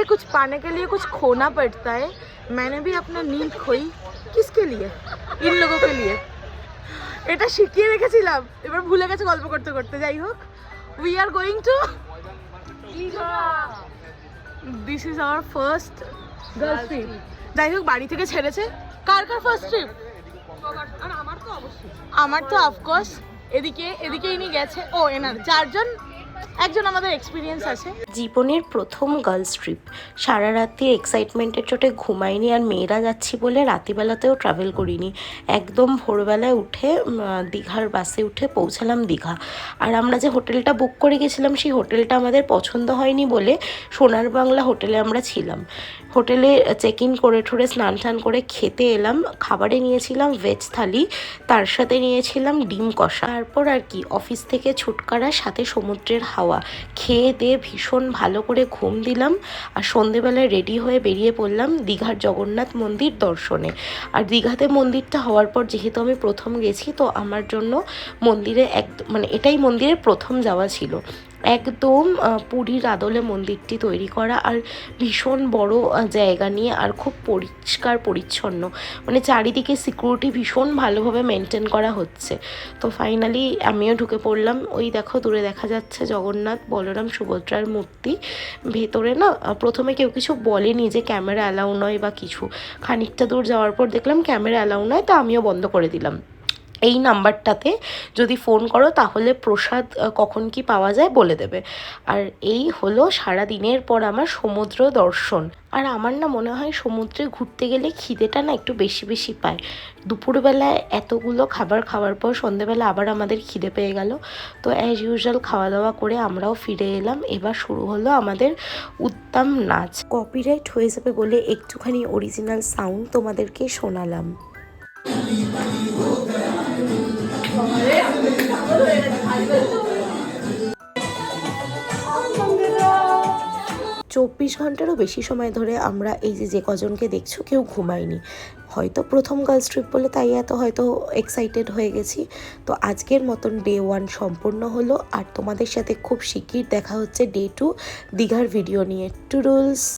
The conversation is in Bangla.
कुछ पाने के लिए कुछ खोना पड़ता है। मैंने भी अपना नींद खोई। किसके लिए? इन लोगों के लिए। এটা শিখিয়ে রেখেছিলাম, এবার ভুলে গেছে গল্প করতে করতে। যাই হোক, we are going to Digha. This is our first girls trip. যাই হোক, বাড়ি থেকে ছেড়েছে। কার কার ফার্স্ট ট্রিপ? আর আমার তো অবশ্যই, আমার তো অফকোর্স। এদিকে ইনি গেছে। ও এনার চারজন, একজন আমাদের এক্সপিরিয়েন্স আছে। জীবনের প্রথম গার্লস ট্রিপ। সারা রাত্রি এক্সাইটমেন্টের চোটে ঘুমাইনি, আর মেয়েরা যাচ্ছি বলে রাতিবেলাতেও ট্রাভেল করিনি। একদম ভোরবেলায় উঠে দীঘার বাসে উঠে পৌঁছালাম দীঘা। আর আমরা যে হোটেলটা বুক করে গেছিলাম সেই হোটেলটা আমাদের পছন্দ হয়নি বলে সোনার বাংলা হোটেলে আমরা ছিলাম। হোটেলে চেক ইন করে ঠোরে স্নান টান করে খেতে এলাম। খাবারে নিয়েছিলাম ভেজ থালি, তার সাথে নিয়েছিলাম ডিম কষা। তারপর আর কি, অফিস থেকে ছুটকারা, সাথে সমুদ্রের হাওয়া খেয়ে দিয়ে ভীষণ ভালো করে ঘুম দিলাম। আর সন্ধেবেলায় রেডি হয়ে বেরিয়ে পড়লাম দীঘার জগন্নাথ মন্দির দর্শনে। আর দীঘাতে মন্দিরটা হওয়ার পর যেহেতু আমি প্রথম গেছি, তো আমার জন্য মন্দিরে এটাই মন্দিরের প্রথম যাওয়া ছিল। একদম পুরীর আদলে মন্দিরটি তৈরি করা, আর ভীষণ বড় জায়গা নিয়ে, আর খুব পরিষ্কার পরিচ্ছন্ন। চারিদিকে সিকিউরিটি ভীষণ ভালোভাবে মেনটেন করা হচ্ছে। তো ফাইনালি আমিও ঢুকে পড়লাম। ওই দেখো দূরে দেখা যাচ্ছে জগন্নাথ, বলরাম, সুভদ্রার মূর্তি। ভেতরে না প্রথমে কেউ কিছু বলেনি যে ক্যামেরা অ্যালাউ নয় বা কিছু। খানিকটা দূর যাওয়ার পর দেখলাম ক্যামেরা অ্যালাউ নয়, তো আমিও বন্ধ করে দিলাম। এই নাম্বারটাতে যদি ফোন করো তাহলে প্রসাদ কখন কি পাওয়া যায় বলে দেবে। আর এই হলো সারা দিনের পর আমার সমুদ্র দর্শন। আর আমার না মনে হয় সমুদ্রে ঘুরতে গেলে খিদেটা না একটু বেশি বেশি পায়। দুপুরবেলায় এতগুলো খাবার খাওয়ার পর সন্ধেবেলা আবার আমাদের খিদে পেয়ে গেল। তো অ্যাজ ইউজুয়াল খাওয়া দাওয়া করে আমরাও ফিরে এলাম। এবার শুরু হলো আমাদের উত্তম নাচ। কপিরাইট হয়ে যাবে বলে একটুখানি অরিজিনাল সাউন্ড তোমাদেরকে শোনালাম। 24 ঘন্টারও বেশি সময় ধরে আমরা এই যে কজনকে দেখছো কেউ ঘুমায়নি। হয়তো প্রথম গার্লস ট্রিপ বলে তাই এত হয়তো এক্সাইটেড হয়ে গেছি। তো আজকের মতন ডে 1 সম্পূর্ণ হলো। আর তোমাদের সাথে খুব শিগগির দেখা হচ্ছে ডে 2 দীঘার ভিডিও নিয়ে। টুডলস।